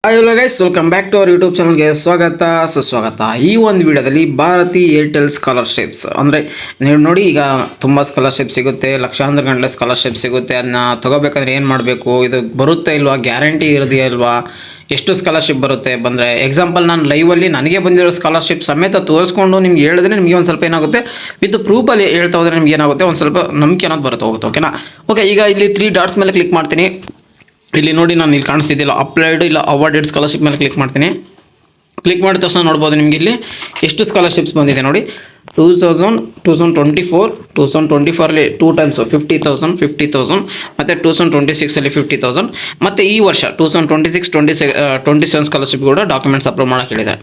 Hello guys, welcome back to our YouTube ಚಾನಲ್ಗೆ ಸ್ವಾಗತ ಸುಸ್ವಾಗತ. ಈ ಒಂದು ವಿಡಿಯೋದಲ್ಲಿ ಭಾರತಿ ಏರ್ಟೆಲ್ ಸ್ಕಾಲರ್ಶಿಪ್ಸ್ ಅಂದರೆ ನೀವು ನೋಡಿ, ಈಗ ತುಂಬ ಸ್ಕಾಲರ್ಶಿಪ್ ಸಿಗುತ್ತೆ, ಲಕ್ಷಾಂತರ ಗಂಟಲೆ ಸ್ಕಾಲರ್ಶಿಪ್ ಸಿಗುತ್ತೆ. ಅದನ್ನ ತಗೋಬೇಕಂದ್ರೆ ಏನು ಮಾಡಬೇಕು, ಇದು ಬರುತ್ತೆ ಇಲ್ವಾ, ಗ್ಯಾರಂಟಿ ಇರೋದೇ ಇಲ್ವಾ, ಎಷ್ಟು ಸ್ಕಾಲರ್ಶಿಪ್ ಬರುತ್ತೆ ಬಂದರೆ ಎಕ್ಸಾಂಪಲ್ ನಾನು ಲೈವಲ್ಲಿ ನನಗೆ ಬಂದಿರೋ ಸ್ಕಾಲರ್ಶಿಪ್ ಸಮೇತ ತೋರಿಸ್ಕೊಂಡು ನಿಮ್ಗೆ ಹೇಳಿದ್ರೆ ನಿಮಗೆ ಒಂದು ಸ್ವಲ್ಪ ಏನಾಗುತ್ತೆ, ವಿತ್ ಪ್ರೂಫಲ್ಲಿ ಹೇಳ್ತಾ ಹೋದರೆ ನಿಮ್ಗೆ ಏನಾಗುತ್ತೆ, ಒಂದು ಸ್ವಲ್ಪ ನಂಬಿಕೆ ಅನ್ನೋದು ಬರುತ್ತೆ ಹೋಗುತ್ತೆ. ಓಕೆನಾ? ಓಕೆ, ಈಗ ಇಲ್ಲಿ 3 ಡಾಟ್ಸ್ ಮೇಲೆ ಕ್ಲಿಕ್ ಮಾಡ್ತೀನಿ. ಇಲ್ಲಿ ನೋಡಿ, ನಾನು ಇಲ್ಲಿ ಕಾಣಿಸ್ತಿದ್ದಿಲ್ಲ ಅಪ್ಲೈಡ್ ಇಲ್ಲ ಅವಾರ್ಡೆಡ್ ಸ್ಕಾಲರ್ಶಿಪ್ ಮೇಲೆ ಕ್ಲಿಕ್ ಮಾಡ್ತೀನಿ. ಕ್ಲಿಕ್ ಮಾಡಿದ ತಕ್ಷಣ ನೋಡ್ಬೋದು ನಿಮಗೆ ಇಲ್ಲಿ ಎಷ್ಟು ಸ್ಕಾಲರ್ಶಿಪ್ಸ್ ಬಂದಿದೆ ನೋಡಿ. 2024 2024 2 ಟೈಮ್ಸ್ 50,000 ಮತ್ತು 2026 50,000 ಮತ್ತು ಈ ವರ್ಷ 2026-27 ಸ್ಕಾಲರ್ಶಿಪ್ ಕೂಡ ಡಾಕ್ಯುಮೆಂಟ್ಸ್ ಅಪ್ಲೋಡ್ ಮಾಡೋಕೆ ಹೇಳಿದೆ.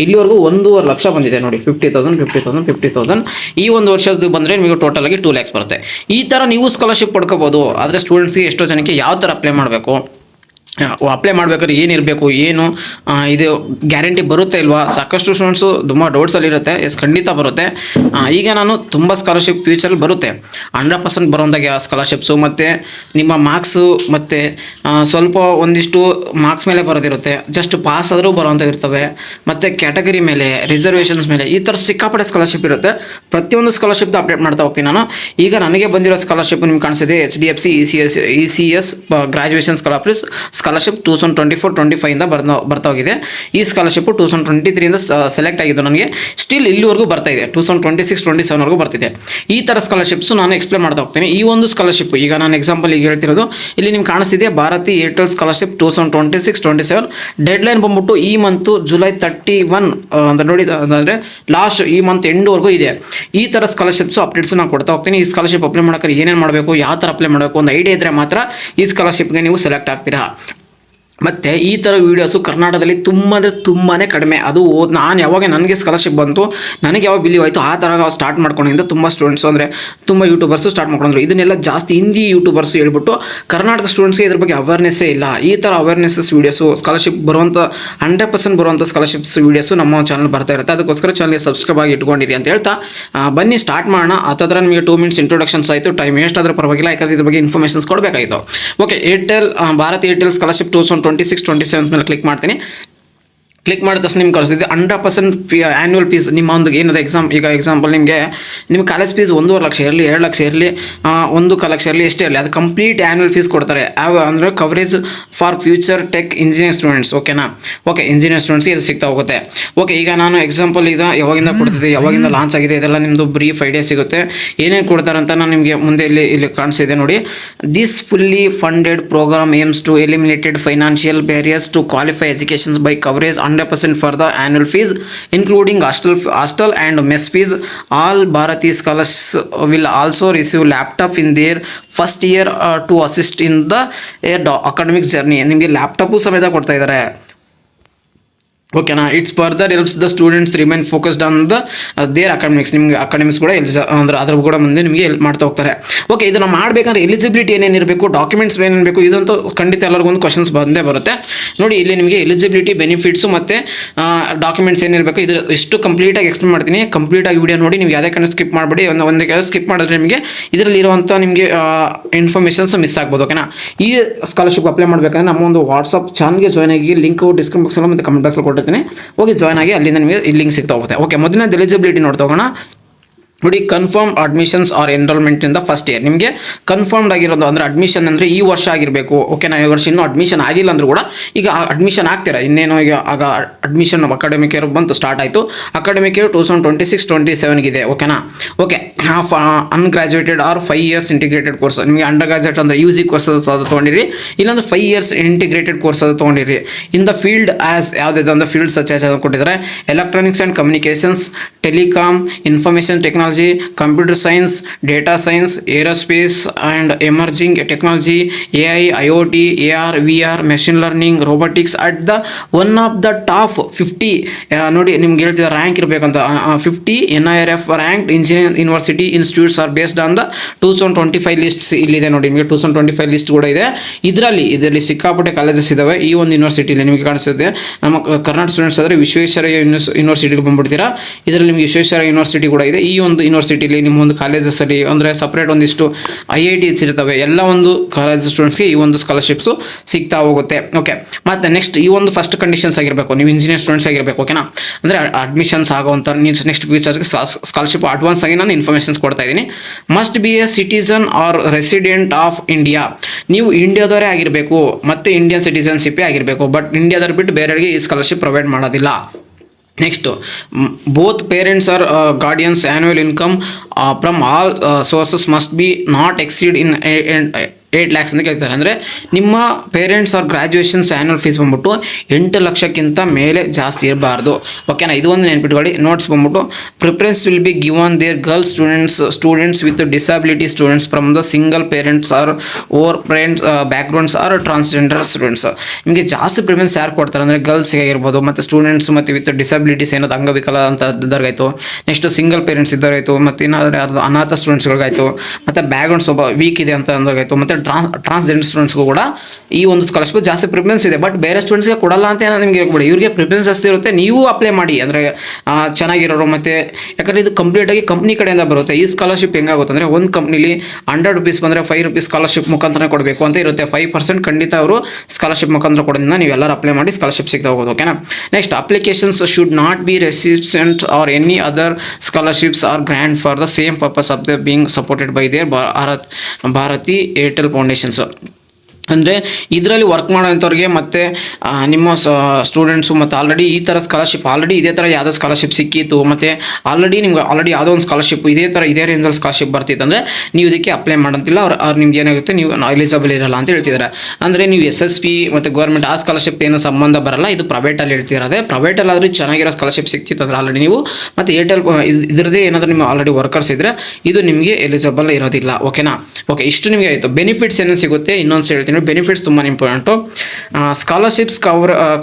ಇಲ್ಲಿವರೆಗೂ 1.5 ಲಕ್ಷ ಬಂದಿದೆ ನೋಡಿ. 50,000 ಈ ಒಂದು ವರ್ಷದ್ದು ಬಂದರೆ ನಿಮಗೆ ಟೋಟಲ್ ಆಗಿ 2 lakhs ಬರುತ್ತೆ. ಈ ಥರ ನೀವು ಸ್ಕಾಲರ್ಶಿಪ್ ಪಡ್ಕೋಬೋದು. ಆದರೆ ಸ್ಟೂಡೆಂಟ್ಸ್ಗೆ ಎಷ್ಟೋ ಜನಕ್ಕೆ ಯಾವ ಥರ ಅಪ್ಲೈ ಮಾಡಬೇಕು, ಅಪ್ಲೈ ಮಾಡ್ಬೇಕಾದ್ರೆ ಏನಿರಬೇಕು, ಏನು ಇದು ಗ್ಯಾರಂಟಿ ಬರುತ್ತೆ ಇಲ್ವಾ, ಸಾಕಷ್ಟು ಸ್ಟೂಡೆಂಟ್ಸು ತುಂಬ ಡೌಟ್ಸಲ್ಲಿರುತ್ತೆ. ಎಸ್, ಖಂಡಿತ ಬರುತ್ತೆ. ಈಗ ನಾನು ತುಂಬ ಸ್ಕಾಲರ್ಶಿಪ್ ಫ್ಯೂಚರಲ್ಲಿ ಬರುತ್ತೆ, 100% ಬರೋಂಥ ಸ್ಕಾಲರ್ಶಿಪ್ಸು, ಮತ್ತು ನಿಮ್ಮ ಮಾರ್ಕ್ಸು ಮತ್ತು ಸ್ವಲ್ಪ ಒಂದಿಷ್ಟು ಮಾರ್ಕ್ಸ್ ಮೇಲೆ ಬರೋದಿರುತ್ತೆ, ಜಸ್ಟ್ ಪಾಸ್ ಆದರೂ ಬರೋಂಥ ಇರ್ತವೆ, ಮತ್ತು ಕ್ಯಾಟಗರಿ ಮೇಲೆ, ರಿಸರ್ವೇಷನ್ಸ್ ಮೇಲೆ, ಈ ಥರ ಸಿಕ್ಕಾಪಟ್ಟೆ ಸ್ಕಾಲರ್ಶಿಪ್ ಇರುತ್ತೆ. ಪ್ರತಿಯೊಂದು ಸ್ಕಾಲರ್ಶಿಪ್ದು ಅಪ್ಡೇಟ್ ಮಾಡ್ತಾ ಹೋಗ್ತೀನಿ ನಾನು. ಈಗ ನನಗೆ ಬಂದಿರೋ ಸ್ಕಾಲರ್ಶಿಪ್ ನಿಮ್ಗೆ ಕಾಣಿಸಿದೆ, HDFC ECS ಗ್ರಾಜುಯೇಷನ್ ಸ್ಕಾಲರ್ಶಿಪ್ 2024-25 ಇಂದ ಬರ್ತಾ ಹೋಗಿದೆ. ಈ ಸ್ಕಾಲರ್ಶಿಪ್ 2023 ಇಂದ ಸೆಲೆಕ್ಟ್ ಆಗಿದ್ದು ನನಗೆ. ಸ್ಟಿಲ್ ಇಲ್ಲಿವರೆಗೂ ಬರ್ತಾ ಇದೆ, 2026-27 ಬರ್ತಿದೆ. ಈ ಥರ ಸ್ಕಾಲರ್ಶಿಪ್ಸ್ ನಾನು ಎಕ್ಸ್ಪ್ಲೇನ್ ಮಾಡ್ತಾ ಹೋಗ್ತೀನಿ. ಈ ಒಂದು ಸ್ಕಾಲರ್ಶಿಪ್ ಈಗ ನಾನು ಎಕ್ಸಾಂಪಲ್ ಈಗ ಹೇಳ್ತಿರೋದು, ಇಲ್ಲಿ ನಿಮ್ಗೆ ಕಾಣಿಸ್ತಿದೆ ಭಾರತಿ ಏರ್ಟೆಲ್ ಸ್ಕಾಲರ್ಶಿಪ್ 2026-27. ಡೆಡ್ಲೈನ್ ಬಂದ್ಬಿಟ್ಟು ಈ ಮಂತು ಜುಲೈ 31 ಅಂತ ನೋಡಿ, ಅಂದರೆ ಲಾಸ್ಟ್ ಈ ಮಂತ್ ಎಂಡ್ವರೆಗೂ ಇದೆ. ಈ ಥರ ಸ್ಕಾಲರ್ಶಿಪ್ಸು ಅಪ್ಡೇಟ್ಸ್ ನಾನು ಕೊಡ್ತಾ ಹೋಗ್ತೀನಿ. ಈ ಸ್ಕಾಲರ್ಶಿಪ್ ಅಪ್ಲೈ ಮಾಡೋಕ್ಕೆ ಏನೇನು ಮಾಡಬೇಕು, ಯಾವ ಥರ ಅಪ್ಲೈ ಮಾಡಬೇಕು, ಒಂದು ಐಡಿಯಾ ಇದ್ದರೆ ಮಾತ್ರ ಈ ಸ್ಕಾಲರ್ಶಿಪ್ಗೆ ನೀವು ಸೆಲೆಕ್ಟ್ ಆಗ್ತೀರಾ. ಮತ್ತು ಈ ಥರ ವೀಡಿಯೋಸು ಕರ್ನಾಟಕದಲ್ಲಿ ತುಂಬ ಅಂದರೆ ತುಂಬಾ ಕಡಿಮೆ. ಅದು ನಾನು ಯಾವಾಗ ನನಗೆ ಸ್ಕಾಲರ್ಶಿಪ್ ಬಂತು, ನನಗೆ ಯಾವಾಗ ಬಿಲೀವ್ ಆಯಿತು, ಆ ಥರ ಸ್ಟಾರ್ಟ್ ಮಾಡ್ಕೊಂಡಿಂದ ತುಂಬ ಸ್ಟೂಡೆಂಟ್ಸು ಅಂದರೆ ತುಂಬ ಯೂಟ್ಯೂಬರ್ಸು ಸ್ಟಾರ್ಟ್ ಮಾಡ್ಕೊಂಡ್ರು. ಇದನ್ನೆಲ್ಲ ಜಾಸ್ತಿ ಹಿಂದಿ ಯೂಟ್ಯೂಬರ್ಸು ಹೇಳ್ಬಿಟ್ಟು ಕರ್ನಾಟಕ ಸ್ಟೂಡೆಂಟ್ಸ್ಗೆ ಇದ್ರ ಬಗ್ಗೆ ಅವೇರ್ನೆಸ್ಸೇ ಇಲ್ಲ. ಈ ಥರ ಅವೇರ್ನೆಸ್ಸಸ್ ವೀಡಿಯೋಸು, ಸ್ಕಾಲರ್ಶಿಪ್ ಬರುವಂಥ 100% ಬರುವಂಥ ಸ್ಕಾಲರ್ಶಿಪ್ಸ್ ವೀಡಿಯೋಸು ನಮ್ಮ ಚಾನಲ್ ಬರ್ತಾ ಇರುತ್ತೆ. ಅದಕ್ಕೋಸ್ಕರ ಚಾನಲ್ಗೆ ಸಬ್ಸ್ಕ್ರೈಬ್ ಆಗಿ ಇಟ್ಕೊಂಡಿರಿ ಅಂತ ಹೇಳ್ತಾ ಬನ್ನಿ ಸ್ಟಾರ್ಟ್ ಮಾಡೋಣ. ಹತ್ತಿರ ನಿಮಗೆ 2 minutes ಇಂಟ್ರೊಡಕ್ಷನ್ಸ್ ಆಯಿತು, ಟೈಮ್ ಎಷ್ಟಾದರೂ ಪರವಾಗಿಲ್ಲ, ಯಾಕಂದರೆ ಇದ್ರ ಬಗ್ಗೆ ಇನ್ಫಾರ್ಮೇಷನ್ಸ್ ಕೊಡಬೇಕಾಯಿತು. ಓಕೆ, ಭಾರತ್ ಏರ್ಟೆಲ್ ಸ್ಕಾಲರ್ಶಿಪ್ 2026-27 ಮೇಲೆ ಕ್ಲಿಕ್ ಮಾಡ್ತೀನಿ. ಕ್ಲಿಕ್ ಮಾಡಿದ ತಕ್ಷಣ ನಿಮ್ಗೆ ಕಳಿಸ್ತಿದ್ದೆ 100% ಆ್ಯನ್ಯುವಲ್ ಫೀಸ್. ನಿಮ್ಮ ಒಂದು ಏನದು ಎಕ್ಸಾಂಪಲ್ ನಿಮಗೆ ಕಾಲೇಜ್ ಫೀಸ್ 1.5 ಲಕ್ಷ ಇರಲಿ, 2 ಲಕ್ಷ ಇರಲಿ, 1.25 ಲಕ್ಷ ಇರಲಿ, ಎಷ್ಟೇ ಇರಲಿ, ಅದು ಕಂಪ್ಲೀಟ್ ಆ್ಯನ್ಯುವಲ್ ಫೀಸ್ ಕೊಡ್ತಾರೆ. ಅಂದರೆ coverage for future tech engineer students. ಓಕೆನಾ? ಓಕೆ, ಇಂಜಿನಿಯರ್ ಸ್ಟೂಡೆಂಟ್ಸ್ಗೆ ಇದು ಸಿಗ್ತಾ ಹೋಗುತ್ತೆ. ಓಕೆ, ಈಗ ನಾನು ಎಕ್ಸಾಂಪಲ್ ಇದು ಯಾವಾಗಿಂದ ಕೊಡ್ತಿದ್ದೆ, ಯಾವಾಗಿಂದ ಲಾಂಚ್ ಆಗಿದೆ, ಇದೆಲ್ಲ ನಿಮ್ಮದು ಬ್ರೀಫ್ ಐಡಿಯಾ ಸಿಗುತ್ತೆ. ಏನೇನು ಕೊಡ್ತಾರೆ ಅಂತ ನಾನು ನಿಮಗೆ ಮುಂದೆ ಇಲ್ಲಿ ಕಾಣಿಸಿದೆ ನೋಡಿ. This fully funded programme aims to eliminated financial barriers to qualify educations by coverage 100% for the annual fees including hostel and mess fees. All Bharati scholars will also receive laptop in their first year to assist in the academic journey. ನಿಮಗೆ laptop ಸಮೇತ ಕೊಡ್ತಾ ಇದ್ದಾರೆ. ಓಕೆನಾ? It's further helps the students remain focused on the their academics. ನಿಮಗೆ academics ಕೂಡ ಅಂದರೆ ಅದ್ರ ಕೂಡ ಮುಂದೆ ನಿಮಗೆ ಹೆಲ್ಪ್ ಮಾಡ್ತಾ ಹೋಗ್ತಾರೆ. ಓಕೆ, ಇದನ್ನು ಮಾಡಬೇಕಂದ್ರೆ ಎಲಿಜಿಬಿಲಿಟಿ ಏನೇನಿರಬೇಕು, ಡಾಕ್ಯುಮೆಂಟ್ಸ್ ಏನೇನಿರಬೇಕು, ಇದಂತೂ ಖಂಡಿತ ಎಲ್ಲರಿಗೊಂದು ಕ್ವಶನ್ಸ್ ಬಂದೇ ಬರುತ್ತೆ ನೋಡಿ. ಇಲ್ಲಿ ನಿಮಗೆ ಎಲಿಜಿಬಿಲಿಟಿ, ಬೆನಿಫಿಟ್ಸು ಮತ್ತು ಡಾಕ್ಯುಮೆಂಟ್ಸ್ ಏನಿರಬೇಕು, ಇದು ಎಷ್ಟು ಕಂಪ್ಲೀಟಾಗಿ ಎಕ್ಸ್ಪ್ಲೇನ್ ಮಾಡ್ತೀನಿ. ಕಂಪ್ಲೀಟಾಗಿ ವಿಡಿಯೋ ನೋಡಿ, ನೀವು ಯಾವುದೇ ಕಡೆ ಸ್ಕಿಪ್ ಮಾಡಬೇಡಿ. ಒಂದು ಕೆಲಸ ಸ್ಕಿಪ್ ಮಾಡಿದ್ರೆ ನಿಮಗೆ ಇದರಲ್ಲಿ ಇರುವಂಥ ನಿಮಗೆ ಇನ್ಫಾರ್ಮೇಷನ್ಸ್ ಮಿಸ್ ಆಗ್ಬೋದು. ಓಕೆನಾ? ಈ ಸ್ಕಾಲರ್ಶಿಪ್ ಅಪ್ಲೈ ಮಾಡಬೇಕಂದ್ರೆ ನಮ್ಮ ಒಂದು ವಾಟ್ಸಪ್ ಚಾನಲ್ಗೆ ಜಾಯ್ನ್ ಆಗಿ, ಲಿಂಕ್ ಡಿಸ್ಕ್ರಿಪ್ಷನ್ ಬಾಕ್ಸಲ್ಲಿ ಮತ್ತು ಕಮೆಂಟ್ ಬಾಕ್ಸಲ್ಲಿ ಕೊಟ್ಟಿರ್ತೀನಿ. ಹೋಗಿ ಜಾಯ್ನ್ ಆಗಿ, ಅಲ್ಲಿಂದ ನಿಮಗೆ ಈ ಲಿಂಕ್ ಸಿಗ್ತಾ ಹೋಗುತ್ತೆ. ಓಕೆ, ಮೊದಲನೇ ಎಲಿಜಿಬಿಲಿಟಿ ನೋಡ್ತಾ ಹೋಗೋಣ ನೋಡಿ. Confirm admissions or enrolment in the first year. ನಿಮಗೆ ಕನ್ಫರ್ಮ್ಡ್ ಆಗಿರೋದು ಅಂದರೆ ಅಡ್ಮಿಷನ್ ಅಂದರೆ ಈ ವರ್ಷ ಆಗಿರಬೇಕು. ಓಕೆನಾ? ಈ ವರ್ಷ ಇನ್ನೂ ಅಡ್ಮಿಷನ್ ಆಗಿಲ್ಲ ಅಂದರೂ ಕೂಡ ಈಗ ಅಡ್ಮಿಷನ್ ಆಗ್ತೀರಾ. ಇನ್ನೇನು ಈಗ ಆಗ ಅಡ್ಮಿಷನ್ ಅಕಾಡೆಮಿಕ್ ಇಯರ್ ಬಂತು, ಸ್ಟಾರ್ಟ್ ಆಯಿತು. ಅಕಾಡೆಮಿಕ್ ಇಯರ್ 2026-27 ಇದೆ. ಓಕೆನಾ? Okay, undergraduate or 5 years integrated course. ನಿಮಗೆ ಅಂಡರ್ ಗ್ರಾಜುಯೇಟ್ ಅಂದರೆ UG ಕೋರ್ಸ್ ಅದು ತೊಗೊಂಡಿರಿ, ಇಲ್ಲಾಂದ್ರೆ 5 years ಇಂಟಿಗ್ರೇಟೆಡ್ ಕೋರ್ಸ್ ಅದು ತೊಗೊಂಡಿರಿ. ಇನ್ ದ ಫೀಲ್ಡ್ ಆಸ್ ಯಾವುದಿದೆ ಅಂದರೆ ಫೀಲ್ಡ್ ಸಚ್ ಆಸ್ ಕೊಟ್ಟಿದ್ದಾರೆ: electronics and communications, telecom, information technology, computer science, data science, aerospace and emerging technology, AI, IoT, AR, VR, machine learning, robotics at the one of the top 50. ನೋಡಿ, ನಿಮ್ಗೆ ಹೇಳ್ತಿದ್ದ rank ಇರಬೇಕಂತ. 50 NIRF ranked engineering university institutes are based on the 2025 lists. ಇಲ್ಲಿದೆ ನೋಡಿ, ನಿಮಗೆ 2025 list ಕೂಡ ಇದೆ. ಇದರಲ್ಲಿ ಸಿಕ್ಕಾಪಟ್ಟೆ ಕಾಲೇಜಸ್ ಇದಾವೆ. ಈ ಒಂದು ಯೂನಿವರ್ಸಿಟಿಲಿ ನಿಮಗೆ ಕಾಣಿಸುತ್ತೆ. ನಮ್ಮ ಕರ್ನಾಟಕ ಸ್ಟೂಡೆಂಟ್ಸ್ ಆದರೆ ವಿಶ್ವೇಶ್ವರಯ್ಯ ಯೂನಿವರ್ಸಿಟಿಗೆ ಬಂದ್ಬಿಡ್ತೀರಾ. ಇದರಲ್ಲಿ ನಿಮಗೆ ವಿಶ್ವೇಶ್ವರಯ್ಯ ಯೂನಿವರ್ಸಿಟಿ ಕೂಡ ಇದೆ. ಈ ಒಂದು ಒಂದು ಯೂನಿವರ್ಸಿಟಿಲಿ ನಿಮ್ಮ ಒಂದು ಕಾಲೇಜಸಲ್ಲಿ ಅಂದರೆ ಸಪ್ರೇಟ್ ಒಂದಿಷ್ಟು IITs ಇರ್ತವೆ, ಎಲ್ಲ ಒಂದು ಕಾಲೇಜ್ ಸ್ಟೂಡೆಂಟ್ಸ್ಗೆ ಈ ಒಂದು ಸ್ಕಾಲರ್ಶಿಪ್ಸು ಸಿಗ್ತಾ ಹೋಗುತ್ತೆ. ಓಕೆ, ಮತ್ತು ನೆಕ್ಸ್ಟ್ ಈ ಒಂದು ಫಸ್ಟ್ ಕಂಡೀಷನ್ಸ್ ಆಗಿರಬೇಕು, ನೀವು ಇಂಜಿನಿಯರ್ ಸ್ಟೂಡೆಂಟ್ಸ್ ಆಗಿರಬೇಕು. ಓಕೆನಾ, ಅಂದರೆ ಅಡ್ಮಿಷನ್ಸ್ ಆಗುವಂಥ ನೆಕ್ಸ್ಟ್ ಫ್ಯೂಚರ್ಸ್ಗೆ ಸ್ಕಾಲರ್ಶಿಪ್ ಅಡ್ವಾನ್ಸ್ ಆಗಿ ನಾನು ಇನ್ಫಾರ್ಮೇಷನ್ಸ್ ಕೊಡ್ತಾ ಇದ್ದೀನಿ. Must be a citizen or resident of India, ನೀವು ಇಂಡಿಯಾದವರೇ ಆಗಿರಬೇಕು ಮತ್ತು ಇಂಡಿಯನ್ ಸಿಟಿಸನ್ಶಿಪ್ಪೇ ಆಗಿರಬೇಕು. ಬಟ್ ಇಂಡಿಯಾದವ್ರು ಬಿಟ್ಟು ಬೇರೆಯವರಿಗೆ ಈ ಸ್ಕಾಲರ್ಶಿಪ್ ಪ್ರೊವೈಡ್ ಮಾಡೋದಿಲ್ಲ. Next, both parents are guardians annual income from all sources must be not exceed in 8 lakhs ಅಂತ ಕೇಳ್ತಾರೆ. ಅಂದರೆ ನಿಮ್ಮ parents are graduations annual fees ಬಂದ್ಬಿಟ್ಟು 8 ಲಕ್ಷಕ್ಕಿಂತ ಮೇಲೆ ಜಾಸ್ತಿ ಇರಬಾರ್ದು. ಓಕೆನಾ, ಇದು ಒಂದು ನೆನ್ಪಿಟ್ಕೊಳ್ಳಿ. ನೋಟ್ಸ್ ಬಂದ್ಬಿಟ್ಟು preference will be given their girls students with disability students from the single parents or over parents backgrounds or transgender students. ನಿಮಗೆ ಜಾಸ್ತಿ ಪ್ರಿಫರೆನ್ಸ್ ಯಾರು ಕೊಡ್ತಾರೆ ಅಂದರೆ ಗರ್ಲ್ಸ್ಗೆ ಆಗಿರ್ಬೋದು, ಮತ್ತು ಸ್ಟೂಡೆಂಟ್ಸ್ ಮತ್ತು ವಿತ್ ಡಿಸಬಿಲಿಟೀಸ್ ಏನಾದ್ರು ಅಂಗವಿಕಲ ಅಂತ ಇದ್ದವ್ರಿಗಾಯಿತು, ನೆಕ್ಸ್ಟ್ ಸಿಂಗಲ್ ಪೇರೆಂಟ್ಸ್ ಇದ್ದವ್ರಾಯಿತು, ಮತ್ತು ಏನಾದರೂ ಯಾರು ಅನಾಥ ಸ್ಟೂಡೆಂಟ್ಸ್ಗಳಿಗಾಯಿತು, ಮತ್ತು ಬ್ಯಾಕ್ಗ್ರೌಂಡ್ ಸ್ವಲ್ಪ ವೀಕ್ ಇದೆ ಅಂತ ಅಂದವ್ರಿಗಾಯಿತು, ಮತ್ತು ಟ್ರಾನ್ಸ್ಜೆಂಡರ್ ಸ್ಟೂಡೆಂಟ್ಸ್ಗೂ ಕೂಡ ಈ ಒಂದು ಸ್ಕಾಲರ್ಶಿಪ್ ಜಾಸ್ತಿ ಪ್ರಿಫರೆನ್ಸ್ ಇದೆ. ಬಟ್ ಬೇರೆ ಸ್ಟೂಡೆಂಟ್ಸ್ಗೆ ಕೊಡಲ್ಲ ಅಂತ ನಿಮಗೆ ಹೇಳ್ಬಿಡಿ, ಇವ್ರಿಗೆ ಪ್ರಿಫರೆನ್ಸ್ ಜಾಸ್ತಿ ಇರುತ್ತೆ. ನೀವು ಅಪ್ಲೈ ಮಾಡಿ, ಅಂದರೆ ಚೆನ್ನಾಗಿರೋರು. ಮತ್ತು ಯಾಕಂದರೆ ಇದು ಕಂಪ್ಲೀಟಾಗಿ ಕಂಪ್ನಿ ಕಡೆಯಿಂದ ಬರುತ್ತೆ. ಈ ಸ್ಕಾಲರ್ಶಿಪ್ ಹೆಂಗಾಗುತ್ತೆ ಅಂದರೆ ಒಂದು ಕಂಪ್ನಿಲಿ 100 rupees ಬಂದರೆ 5 rupees ಸ್ಕಾಲರ್ಶಿಪ್ ಮುಖಾಂತರ ಕೊಡಬೇಕು ಅಂತ ಇರುತ್ತೆ. 5% ಖಂಡಿತ ಅವರು ಸ್ಕಾಲರ್ಶಿಪ್ ಮುಖಾಂತರ ಕೊಡೋದ್ರಿಂದ ನೀವು ಎಲ್ಲರೂ ಅಪ್ಲೈ ಮಾಡಿ ಸ್ಕಾಲರ್ಶಿಪ್ ಸಿಗ್ತಾ ಹೋಗೋದು. ಓಕೆನಾ, next, applications should not be recipient or any other scholarships or grant for the same purpose of the being supported by their Bharti Airtel foundations. ಅಂದರೆ ಇದರಲ್ಲಿ ವರ್ಕ್ ಮಾಡೋಂಥವ್ರಿಗೆ ಮತ್ತು ನಿಮ್ಮ ಸ್ಟೂಡೆಂಟ್ಸು ಮತ್ತು ಆಲ್ರೆಡಿ ಈ ಥರ ಸ್ಕಾಲರ್ಶಿಪ್ ಆಲ್ರೆಡಿ ಇದೇ ಥರ ಯಾವುದೋ ಸ್ಕಾಲರ್ಶಿಪ್ ಸಿಕ್ಕಿತ್ತು, ಮತ್ತು ನಿಮ್ಗೆ ಆಲ್ರೆಡಿ ಯಾವುದೋ ಒಂದು ಸ್ಕಾಲರ್ಶಿಪ್ ಇದೇ ರೇಂಜಲ್ಲಿ ಸ್ಕಾಲರ್ಶಿಪ್ ಬರ್ತಿತ್ತು ಅಂದರೆ ನೀವು ಇದಕ್ಕೆ ಅಪ್ಲೈ ಮಾಡೋಂತಿಲ್ಲ. ಅವ್ರು ನಿಮ್ಗೆ ಏನಾಗುತ್ತೆ, ನೀವು ಎಲಿಜಿಬಲ್ ಇರಲ್ಲ ಅಂತ ಹೇಳ್ತಿದ್ದಾರೆ. ಅಂದರೆ ನೀವು SSP ಮತ್ತು ಗೌರ್ಮೆಂಟ್ ಆ ಸ್ಕಾಲರ್ಶಿಪ್ ಏನೋ ಸಂಬಂಧ ಬರಲ್ಲ, ಇದು ಪ್ರೈವೇಟಲ್ಲಿ ಹೇಳ್ತಿರೋದೆ. ಪ್ರೈವೇಟಲ್ಲಾದರೂ ಚೆನ್ನಾಗಿರೋ ಸ್ಕಾಲರ್ಶಿಪ್ ಸಿಕ್ತಿತ್ತು ಅಂದರೆ ಆಲ್ರೆಡಿ ನೀವು, ಮತ್ತು ಏರ್ಟೆಲ್ ಇದರದೇ ಏನಾದರೂ ನಿಮ್ಮ ಆಲ್ರೆಡಿ ವರ್ಕರ್ಸ್ ಇದ್ದರೆ ಇದು ನಿಮಗೆ ಎಲಿಜಿಬಲ್ ಇರೋದಿಲ್ಲ. ಓಕೆನಾ, ಓಕೆ, ಇಷ್ಟು ನಿಮಗೆ ಆಯಿತು. ಬೆನಿಫಿಟ್ಸ್ ಏನೋ ಸಿಗುತ್ತೆ ಇನ್ನೊಂದು ಹೇಳ್ತೀನಿ. ಬೆನಿಫಿಟ್ಸ್ ತುಂಬ important. Scholarships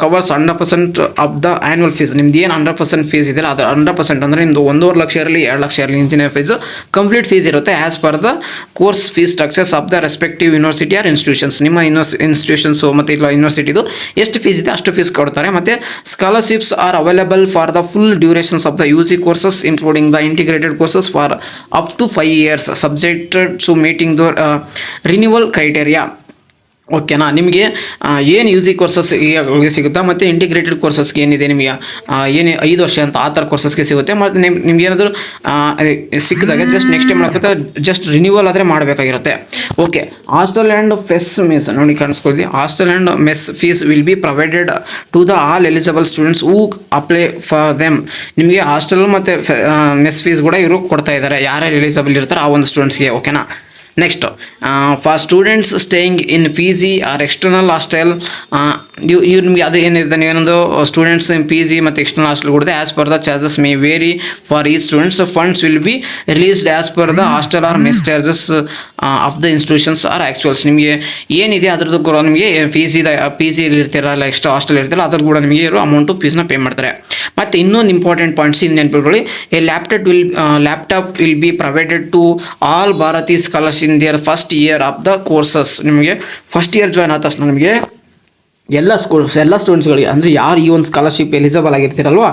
covers 100% of the annual fees. ನಿಮ್ದು ಏನು 100% ಫೀಸ್ ಇದೆಯಲ್ಲ ಅದು 100% ಅಂದರೆ ನಿಮ್ಮದು 1.5 ಲಕ್ಷ ಇರಲಿ 2 ಲಕ್ಷ ಇರಲಿ ಇಂಜಿನಿಯರ್ ಫೀಸು ಕಂಪ್ಲೀಟ್ ಫೀಸ್ ಇರುತ್ತೆ as per the course fees structures of the respective university or institutions. ನಿಮ್ಮ ಇನ್ಸ್ಟಿಟ್ಯೂಷನ್ಸು ಮತ್ತು ಇಲ್ಲ ಯೂನಿವರ್ಸಿಟಿದು ಎಷ್ಟು ಫೀಸ್ ಇದೆ ಅಷ್ಟು ಫೀಸ್ ಕೊಡ್ತಾರೆ. ಮತ್ತು scholarships are available for the full durations of the UG courses including the integrated courses for up to 5 years subjected to meeting the renewal criteria. ಓಕೆನಾ, ನಿಮಗೆ ಏನು UG ಕೋರ್ಸಸ್ ಸಿಗುತ್ತಾ, ಮತ್ತು ಇಂಟಿಗ್ರೇಟೆಡ್ ಕೋರ್ಸಸ್ಗೆ ಏನಿದೆ ನಿಮಗೆ ಏನು 5 ವರ್ಷ ಅಂತ ಆ ಥರ ಕೋರ್ಸಸ್ಗೆ ಸಿಗುತ್ತೆ. ಮತ್ತು ನಿಮ್ಗೆ ಏನಾದರೂ ಸಿಕ್ಕಿದಾಗ ಜಸ್ಟ್ ನೆಕ್ಸ್ಟ್ ಟೈಮ್ ಮಾಡಬೇಕು, ಜಸ್ಟ್ ರಿನ್ಯೂವಲ್ ಆದರೆ ಮಾಡಬೇಕಾಗಿರುತ್ತೆ. Okay, hostel and fees mess ನೋಡಿ ಕಾಣಿಸ್ಕೊಳ್ತೀವಿ. Hostel and mess fees will be provided to the all eligible students who apply for them. ನಿಮಗೆ ಹಾಸ್ಟೆಲ್ ಮತ್ತು ಮೆಸ್ ಫೀಸ್ ಕೂಡ ಇವರು ಕೊಡ್ತಾ ಇದ್ದಾರೆ, ಯಾರ್ಯಾರು ಎಲಿಜಿಬಲ್ ಇರ್ತಾರೆ ಆ ಒಂದು ಸ್ಟೂಡೆಂಟ್ಸ್ಗೆ. ಓಕೆನಾ, next, for students staying in PG or external hostel, ಇವ್ರು ನಿಮಗೆ ಅದು ಏನಿದೆ, ನೀವೇನೊಂದು ಸ್ಟೂಡೆಂಟ್ಸ್ PG ಮತ್ತು ಎಕ್ಸ್ಟರ್ನಲ್ ಹಾಸ್ಟೆಲ್ ಕೊಡುತ್ತೆ. As per the charges may vary for ಈ students. Funds will be released as per the hostel or mess charges of the institutions or actuals. ನಿಮಗೆ ಏನಿದೆ ಅದ್ರದ್ದು ಕೂಡ ನಿಮಗೆ PG ಇರ್ತಿರಲ್ಲ, ಎಕ್ಸ್ಟ್ರಾ ಹಾಸ್ಟೆಲ್ ಇರ್ತಿರಲ್ಲ, ಅದ್ರ ಕೂಡ ನಿಮಗೆ ಇವರು ಅಮೌಂಟು ಫೀಸ್ನ ಪೇ ಮಾಡ್ತಾರೆ. ಮತ್ತು ಇನ್ನೊಂದು ಇಂಪಾರ್ಟೆಂಟ್ ಪಾಯಿಂಟ್ಸ್ ಇನ್ನು ನೆನಪಿಟ್ಕೊಳ್ಳಿ. A laptop will be provided to all Bharti scholars in their first year of the courses. ನಿಮಗೆ ಫಸ್ಟ್ ಇಯರ್ ಜಾಯ್ನ್ ಆದ ತಕ್ಷಣ ನಿಮಗೆ ಎಲ್ಲ ಸ್ಟೂಡೆಂಟ್ಸ್ಗಳಿಗೆ, ಅಂದರೆ ಯಾರು ಈ ಒಂದು ಸ್ಕಾಲರ್ಶಿಪ್ ಎಲಿಜಿಬಲ್ ಆಗಿರ್ತೀರಲ್ವ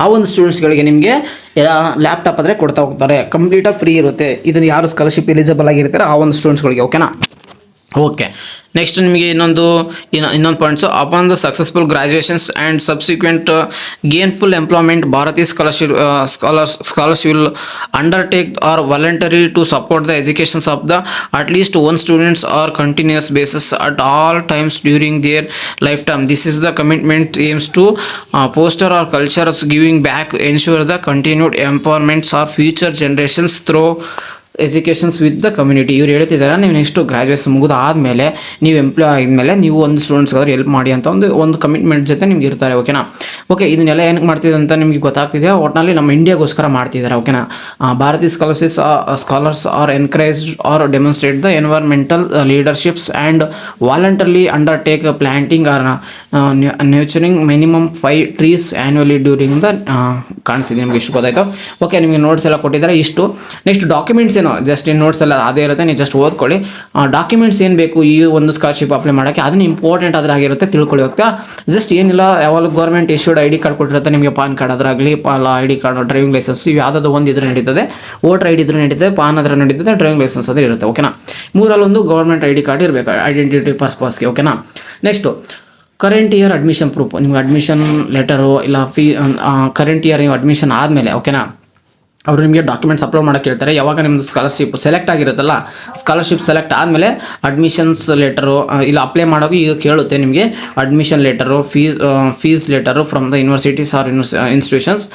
ಆ ಒಂದು ಸ್ಟೂಡೆಂಟ್ಸ್ಗಳಿಗೆ ನಿಮಗೆ ಲ್ಯಾಪ್ಟಾಪ್ ಆದರೆ ಕೊಡ್ತಾ ಹೋಗ್ತಾರೆ. ಕಂಪ್ಲೀಟಾಗಿ ಫ್ರೀ ಇರುತ್ತೆ. ಇದನ್ನು ಯಾರು ಸ್ಕಾಲರ್ಶಿಪ್ ಎಲಿಜಿಬಲ್ ಆಗಿರ್ತಾರೆ ಆ ಒಂದು ಸ್ಟೂಡೆಂಟ್ಸ್ಗಳಿಗೆ. ಓಕೆನಾ, ಓಕೆ, ನೆಕ್ಸ್ಟ್ ನಿಮಗೆ ಇನ್ನೊಂದು points. Upon the successful graduations and subsequent gainful employment Bharti scholars will undertake or voluntary to support the educations of the at least one students or continuous basis at all times during their lifetime. This is the commitment aims to foster or cultures giving back ensure the continued empowerments or future generations through educations with the community. ಇವ್ರು ಹೇಳ್ತಿದ್ದಾರೆ, ನೀವು next graduation ಮುಗಿದಾದಮೇಲೆ ನೀವು employee ಆಗಿದ್ಮೇಲೆ ನೀವು ಒಂದು ಸ್ಟೂಡೆಂಟ್ಸ್ಗಾದ್ರು help ಮಾಡಿ ಅಂತ ಒಂದು commitment ಜೊತೆ ನಿಮ್ಗೆ ಇರ್ತಾರೆ. ಓಕೆನಾ, ಓಕೆ, ಇದನ್ನೆಲ್ಲ ಏನಕ್ಕೆ ಮಾಡ್ತಿದೆ ಅಂತ ನಿಮಗೆ ಗೊತ್ತಾಗ್ತಿದೆ. ಒಟ್ಟಿನಲ್ಲಿ ನಮ್ಮ ಇಂಡಿಯಾಗೋಸ್ಕರ ಮಾಡ್ತಿದ್ದಾರೆ. ಓಕೆನಾ, Bharatiya scholars are encouraged or demonstrate the environmental leaderships and voluntarily undertake planting or nurturing minimum 5 trees annually during the ಕಾಣಿಸ್ತಿದೆ ನಿಮಗೆ ಇಷ್ಟು ಗೊತ್ತಾಯ್ತು. ಓಕೆ, ನಿಮಗೆ ನೋಟ್ಸ್ ಎಲ್ಲ ಕೊಟ್ಟಿದ್ದಾರೆ ಇಷ್ಟು. ನೆಕ್ಸ್ಟ್ ಡಾಕ್ಯುಮೆಂಟ್ಸ್ ಏನು ಜಸ್ಟ್ ಈ ನೋಟ್ಸ್ ಎಲ್ಲ ಅದೇ ಇರುತ್ತೆ, ನೀವು ಜಸ್ಟ್ ಓದ್ಕೊಳ್ಳಿ. ಡಾಕ್ಯುಮೆಂಟ್ಸ್ ಏನು ಬೇಕು ಈ ಒಂದು ಸ್ಕಾಲರ್ಶಿಪ್ ಅಪ್ಲೈ ಮಾಡೋಕ್ಕೆ ಅದನ್ನು ಇಂಪಾರ್ಟೆಂಟ್ ಅದ್ರಾಗಿರುತ್ತೆ, ತಿಳ್ಕೊಳ್ಳಿ ಹೋಗ್ತಾ. ಜಸ್ಟ್ ಏನಿಲ್ಲ, ಯಾವಾಗ government issued I D card ಕೊಟ್ಟಿರುತ್ತೆ ನಿಮಗೆ, ಪಾನ್ ಕಾರ್ಡ್ ಅದ್ರಾಗಲಿ, I D card, driving licence, ಇವು ಯಾವುದಾದ್ರು ಒಂದು ಇದ್ರೆ ನಡೀತದೆ. ವೋಟರ್ ಐ ಡಿ ಇದ್ರೆ ನಡೀತದೆ, ಪಾನ್ ಅದ್ರ ನಡೀತದೆ, ಡ್ರೈವಿಂಗ್ ಲೈಸೆನ್ಸ್ ಅದೇ ಇರುತ್ತೆ. ಓಕೆನಾ, ಮೂರಲ್ಲೊಂದು ಗೌರ್ಮೆಂಟ್ ಐ ಡಿ ಕಾರ್ಡ್ ಇರಬೇಕು, ಐಡೆಂಟಿಟಿ ಪರ್ಪಸ್ಗೆ. ಓಕೆನಾ, next current year admission proof, ನಿಮ್ಗೆ ಅಡ್ಮಿಷನ್ ಲೆಟರು ಇಲ್ಲ ಕರೆಂಟ್ ಇಯರ್ ನೀವು ಅಡ್ಮಿಷನ್ ಆದಮೇಲೆ, ಓಕೆನಾ, ಅವರು ನಿಮಗೆ ಡಾಕ್ಯುಮೆಂಟ್ಸ್ ಅಪ್ಲೋಡ್ ಮಾಡೋಕ್ಕೆ ಹೇಳ್ತಾರೆ. ಯಾವಾಗ ನಿಮ್ಮದು ಸ್ಕಾಲರ್ಶಿಪ್ ಸೆಲೆಕ್ಟ್ ಆಗಿರುತ್ತಲ್ಲ, ಸ್ಕಾಲರ್ಶಿಪ್ ಸೆಲೆಕ್ಟ್ ಆದಮೇಲೆ ಅಡ್ಮಿಷನ್ಸ್ ಲೆಟರು ಇಲ್ಲ ಅಪ್ಲೈ ಮಾಡೋಕೆ ಈಗ ಕೇಳುತ್ತೆ ನಿಮಗೆ admission letter, fees letter from the universities R institutions,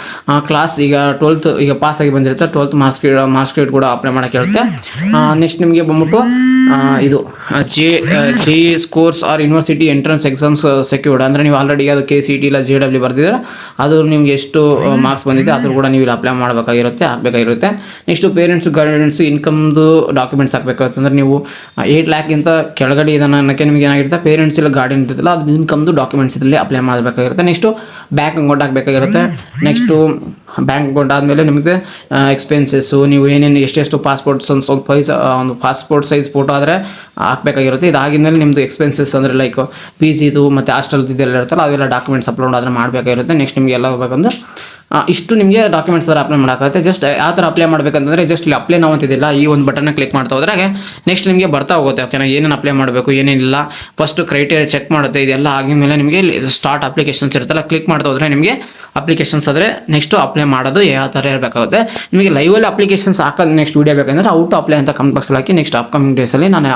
class ಈಗ 12th ಈಗ ಪಾಸ್ ಆಗಿ ಬಂದಿರುತ್ತೆ, 12th ಮಾರ್ಕ್ಸ್ ಶೀಟ್ ಕೂಡ ಅಪ್ಲೈ ಮಾಡೋಕ್ಕೆ ಹೇಳುತ್ತೆ. ನೆಕ್ಸ್ಟ್ ನಿಮಗೆ ಬಂದ್ಬಿಟ್ಟು ಇದು J scores or university entrance exams secured, ಅಂದರೆ ನೀವು ಆಲ್ರೆಡಿ ಅದು KCET ಇಲ್ಲ JEE ಬರ್ದಿದ್ರೆ ಅದು ನಿಮಗೆ ಎಷ್ಟು ಮಾರ್ಕ್ಸ್ ಬಂದಿದೆ ಅದು ಕೂಡ ನೀವು ಇಲ್ಲಿ ಅಪ್ಲೈ ಹಾಕಬೇಕಾಗಿರುತ್ತೆ. ನೆಕ್ಸ್ಟು ಪೇರೆಂಟ್ಸ್ ಗೈಡೆನ್ಸ್ ಇನ್ಕಮ್ದು ಡಾಕ್ಯುಮೆಂಟ್ಸ್ ಹಾಕಬೇಕಾಗುತ್ತೆ. ಅಂದರೆ ನೀವು 8 lakhಗಿಂತ ಕೆಳಗಡೆ ಇದನ್ನಕ್ಕೆ ನಿಮಗೆ ಏನಾಗಿರುತ್ತೆ, ಪೇರೆಂಟ್ಸ್ ಇಲ್ಲ ಗಾರ್ಡಿಯನ್ ಇರುತ್ತಲ್ಲ, ಅದು ಇನ್ಕಮ್ದು ಡಾಕ್ಯುಮೆಂಟ್ಸ್ ಇದರಲ್ಲಿ ಅಪ್ಲೈ ಮಾಡಬೇಕಾಗಿರುತ್ತೆ. ನೆಕ್ಸ್ಟು ಬ್ಯಾಂಕ್ ಅಕೌಂಟ್ ಹಾಕಬೇಕಾಗಿರುತ್ತೆ. ನೆಕ್ಸ್ಟು ಬ್ಯಾಂಕ್ ಅಕೌಂಟ್ ಆದಮೇಲೆ ನಿಮಗೆ ಎಕ್ಸ್ಪೆನ್ಸಸ್ಸು, ನೀವು ಏನೇನು ಎಷ್ಟೆಷ್ಟು ಒಂದು ಪಾಸ್ಪೋರ್ಟ್ ಸೈಜ್ ಫೋಟೋ ಆದರೆ ಹಾಕಬೇಕಾಗಿರುತ್ತೆ. ಇದಾಗಿದ್ಮೇಲೆ ನಿಮ್ಮದು ಎಕ್ಸ್ಪೆನ್ಸಸ್ ಅಂದರೆ ಲೈಕ್ PGದು ಮತ್ತು ಹಾಸ್ಟೆಲ್ದು ಇದೆಲ್ಲ ಇರುತ್ತಲ್ಲ, ಅವೆಲ್ಲ ಡಾಕ್ಯುಮೆಂಟ್ಸ್ ಅಪ್ಲೋಡ್ ಆದರೆ ಮಾಡಬೇಕಾಗಿರುತ್ತೆ. ನೆಕ್ಸ್ಟ್ ನಿಮಗೆ ಎಲ್ಲ ಹೋಗ್ಬೇಕಂದ್ರೆ ಇಷ್ಟು ನಿಮಗೆ ಡಾಕ್ಯುಮೆಂಟ್ಸ್ ಥರ ಅಪ್ಲೈ ಮಾಡೋಕ್ಕಾಗುತ್ತೆ. ಜಸ್ಟ್ ಯಾವ ಥರ ಅಪ್ಲೈ ಮಾಡಬೇಕಂತಂದರೆ ಜಸ್ಟ್ ಇಲ್ಲಿ ಅಪ್ಲೈ ನಾವು ಅಂತಿದ್ದಿಲ್ಲ, ಈ ಒಂದು ಬಟನ್ನ ಕ್ಲಿಕ್ ಮಾಡ್ತಾ ಹೋದ್ರಾಗೆ ನೆಕ್ಸ್ಟ್ ನಿಮಗೆ ಬರ್ತಾ ಹೋಗುತ್ತೆ. ಓಕೆನಾ, ಏನೇನು ಅಪ್ಲೈ ಮಾಡಬೇಕು ಏನೇನಿಲ್ಲ ಫಸ್ಟ್ ಕ್ರೈಟೇರಿಯಾ ಚೆಕ್ ಮಾಡುತ್ತೆ. ಇದೆಲ್ಲ ಆಗಿದ್ಮೇಲೆ ನಿಮಗೆ ಸ್ಟಾರ್ಟ್ ಅಪ್ಲಿಕೇಶನ್ಸ್ ಇರುತ್ತಲ್ಲ, ಕ್ಲಿಕ್ ಮಾಡ್ತಾ ಹೋದರೆ ನಿಮಗೆ ಅಪ್ಲಿಕೇಶನ್ಸ್ ಆದರೆ ನೆಕ್ಸ್ಟು ಅಪ್ಲೈ ಮಾಡೋದು ಯಾವ ಥರ ಇರಬೇಕಾಗುತ್ತೆ. ನಿಮಗೆ ಲೈವಲ್ಲಿ ಅಪ್ಲಿಕೇಶನ್ಸ್ ಹಾಕೋದು ನೆಕ್ಸ್ಟ್ ವೀಡಿಯೋ ಬೇಕಂದರೆ ಔಟ್ ಅಪ್ಲೈ ಅಂತ ಕಮೆಂಟ್ ಬಾಕ್ಸಲ್ಲಿ ಹಾಕಿ ನೆಕ್ಸ್ಟ್ ಅಪ್ಕಮಿಂಗ್ ಡೇಸಲ್ಲಿ ನಾನು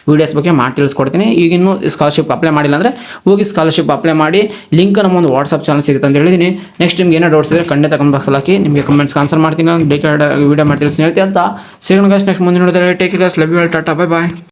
ವೀಡಿಯೋಸ್ ಬಗ್ಗೆ ಮಾಡಿ ತಿಳಿಸ್ಕೊಡ್ತೀನಿ. ಈಗಿನ್ನೂ ಸ್ಕಾಲರ್ಶಿಪ್ ಅಪ್ಲೈ ಮಾಡಿಲ್ಲ ಅಂದರೆ ಹೋಗಿ ಸ್ಕಾಲರ್ಶಿಪ್ ಅಪ್ಲೈ ಮಾಡಿ, ಲಿಂಕ್ ನಮ್ಮ ಒಂದು ವಾಟ್ಸಪ್ ಚಾನಲ್ ಸಿಗುತ್ತೆ ಅಂತ ಹೇಳಿದ್ದೀನಿ. ನೆಕ್ಸ್ಟ್ ನಿಮ್ಗೆ ಏನೋ ಡೌಟ್ಸ್ ಇದ್ದರೆ ಖಂಡಿತ ಕಮೆಂಟ್ ಬಾಕ್ಸಲ್ಲಿ ಹಾಕಿ, ನಿಮಗೆ ಕಮೆಂಟ್ಸ್ಗೆ ಆನ್ಸರ್ ಮಾಡ್ತೀನಿ, ಬೇಕಾದ ವೀಡಿಯೋ ಮಾಡಿ ತಿಳಿಸ್ತೀನಿ ಹೇಳ್ತೀನಿ ಅಂತ. ಸಿಗೋಣ ಗಾಯ್ಸ್ ನೆಕ್ಸ್ಟ್ ಮುಂದಿನ ನೋಡಿದ್ರೆ take care, love you all, tata, bye bye.